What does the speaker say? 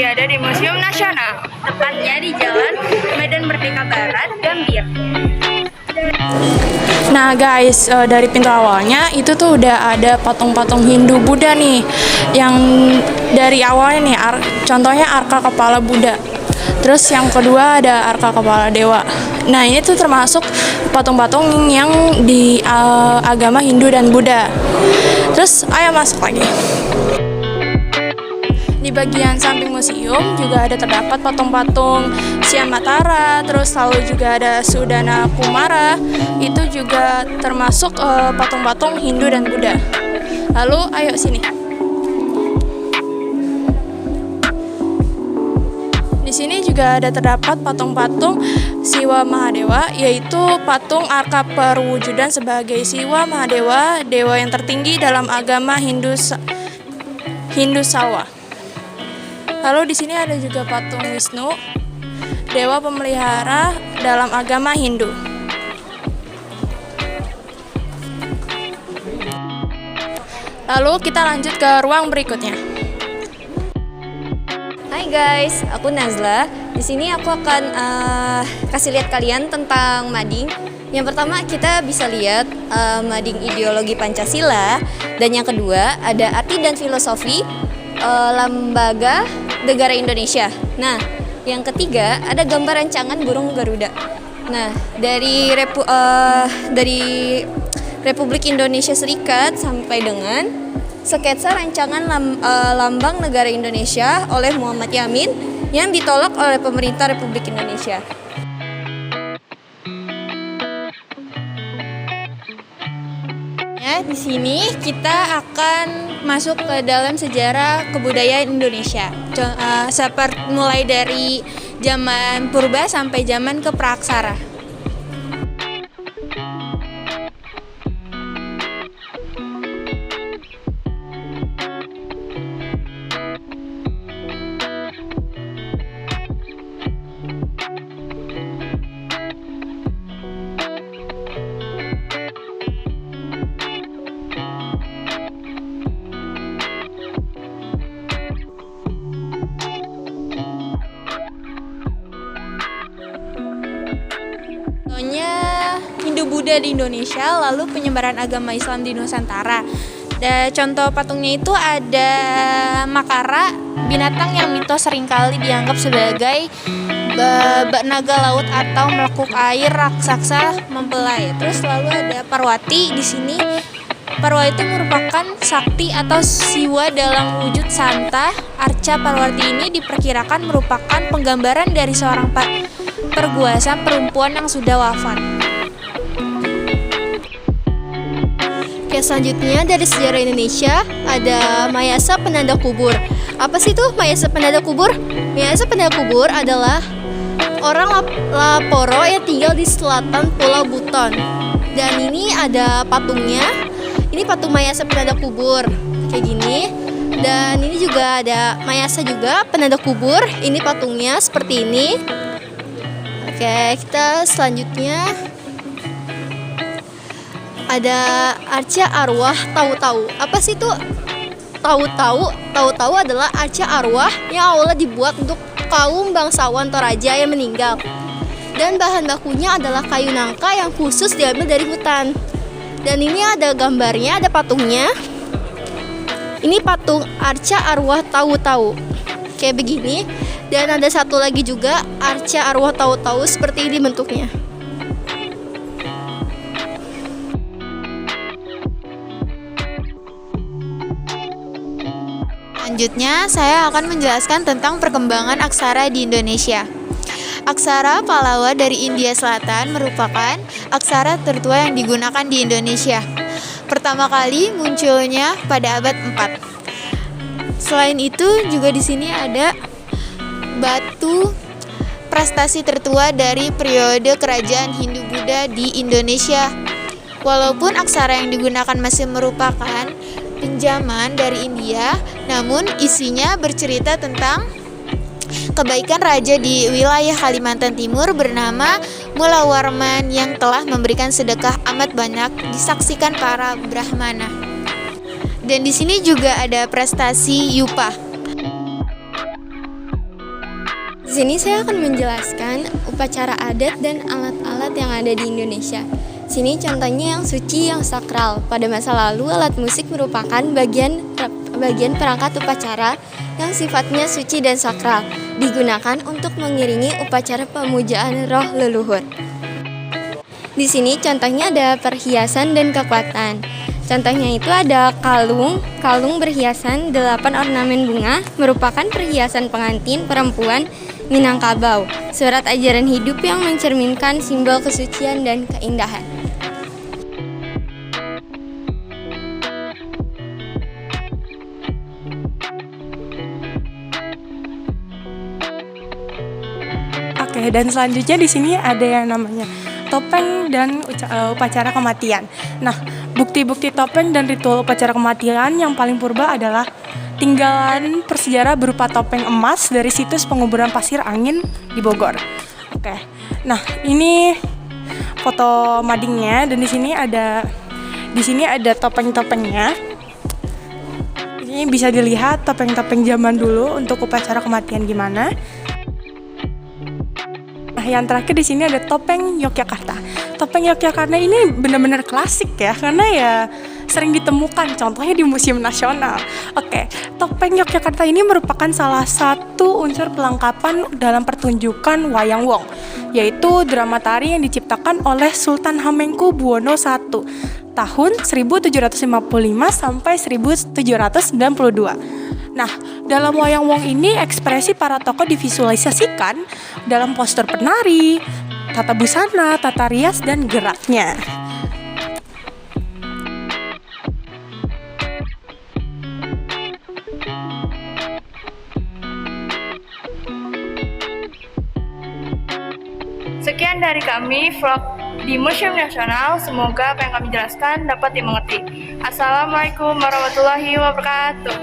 berada di Museum Nasional, tepatnya di Jalan Medan Merdeka Barat, Gambir. Nah guys, dari pintu awalnya itu tuh udah ada patung-patung Hindu Buddha nih. Yang dari awalnya nih, contohnya arka kepala Buddha. Terus yang kedua ada arka kepala dewa. Nah ini tuh termasuk patung-patung yang di agama Hindu dan Buddha. Terus ayo masuk lagi. Di bagian samping museum juga ada terdapat patung-patung Siamatara, terus lalu juga ada Sudana Kumara. Itu juga termasuk patung-patung Hindu dan Buddha. Lalu ayo sini. Di sini juga ada terdapat patung-patung Siwa Mahadewa, yaitu patung arka perwujudan sebagai Siwa Mahadewa, dewa yang tertinggi dalam agama Hindu Salwa. Lalu di sini ada juga patung Wisnu, dewa pemelihara dalam agama Hindu. Lalu kita lanjut ke ruang berikutnya. Hai guys, aku Nazla. Di sini aku akan kasih lihat kalian tentang mading. Yang pertama kita bisa lihat mading ideologi Pancasila, dan yang kedua ada arti dan filosofi Lembaga Negara Indonesia. Nah, yang ketiga ada gambar rancangan burung Garuda. Nah, dari Republik Indonesia Serikat sampai dengan sketsa rancangan lambang negara Indonesia oleh Muhammad Yamin yang ditolak oleh pemerintah Republik Indonesia. Ya, di sini kita akan masuk ke dalam sejarah kebudayaan Indonesia. Seperti mulai dari zaman purba sampai zaman kepraksara. Hindu-Buddha di Indonesia, lalu penyebaran agama Islam di Nusantara. Contoh patungnya itu ada Makara, binatang yang mitos seringkali dianggap sebagai naga laut atau melekuk air raksasa mempelai. Terus lalu ada Parwati di sini. Parwati merupakan sakti atau siwa dalam wujud santa. Arca Parwati ini diperkirakan merupakan penggambaran dari seorang perguasa perempuan yang sudah wafat. Oke, selanjutnya dari sejarah Indonesia ada Mayasa Penanda Kubur. Apa sih itu Mayasa Penanda Kubur? Mayasa Penanda Kubur adalah orang Laporo yang tinggal di selatan Pulau Buton. Dan ini ada patungnya. Ini patung Mayasa Penanda Kubur kayak gini. Dan ini juga ada Mayasa juga Penanda Kubur. Ini patungnya seperti ini. Oke, kita selanjutnya ada arca arwah tahu-tahu. Apa sih itu tahu-tahu? Tahu-tahu adalah arca arwah yang awalnya dibuat untuk kaum bangsawan Toraja yang meninggal. Dan bahan bakunya adalah kayu nangka yang khusus diambil dari hutan. Dan ini ada gambarnya, ada patungnya. Ini patung arca arwah tahu-tahu kayak begini. Dan ada satu lagi juga arca arwah tahu-tahu seperti ini bentuknya. Selanjutnya, saya akan menjelaskan tentang perkembangan aksara di Indonesia. Aksara Pallawa dari India Selatan merupakan aksara tertua yang digunakan di Indonesia. Pertama kali munculnya pada abad 4. Selain itu, juga di sini ada batu prestasi tertua dari periode kerajaan Hindu-Buddha di Indonesia. Walaupun aksara yang digunakan masih merupakan pinjaman dari India, namun isinya bercerita tentang kebaikan raja di wilayah Kalimantan Timur bernama Mulawarman yang telah memberikan sedekah amat banyak disaksikan para Brahmana. Dan di sini juga ada prestasi Yupa. Di sini saya akan menjelaskan upacara adat dan alat-alat yang ada di Indonesia. Sini contohnya yang suci, yang sakral. Pada masa lalu, alat musik merupakan bagian perangkat upacara yang sifatnya suci dan sakral, digunakan untuk mengiringi upacara pemujaan roh leluhur. Di sini contohnya ada perhiasan dan kekuatan. Contohnya itu ada kalung berhiasan 8 ornamen bunga, merupakan perhiasan pengantin perempuan Minangkabau, surat ajaran hidup yang mencerminkan simbol kesucian dan keindahan. Oke, dan selanjutnya di sini ada yang namanya topeng dan upacara kematian. Nah, bukti-bukti topeng dan ritual upacara kematian yang paling purba adalah tinggalan persejarah berupa topeng emas dari situs penguburan pasir angin di Bogor. Oke, nah ini foto madingnya dan di sini ada topeng-topengnya. Ini bisa dilihat topeng-topeng zaman dulu untuk upacara kematian gimana. Nah, yang terakhir di sini ada topeng Yogyakarta. Topeng Yogyakarta ini benar-benar klasik ya, karena ya sering ditemukan, contohnya di Museum Nasional. Oke, topeng Yogyakarta ini merupakan salah satu unsur pelengkapan dalam pertunjukan Wayang Wong, yaitu drama tari yang diciptakan oleh Sultan Hamengkubuwono I tahun 1755 sampai 1792. Nah, dalam Wayang Wong ini ekspresi para tokoh divisualisasikan dalam postur penari, tata busana, tata rias, dan geraknya. Sekian dari kami vlog di Museum Nasional. Semoga apa yang kami jelaskan dapat dimengerti. Assalamualaikum warahmatullahi wabarakatuh.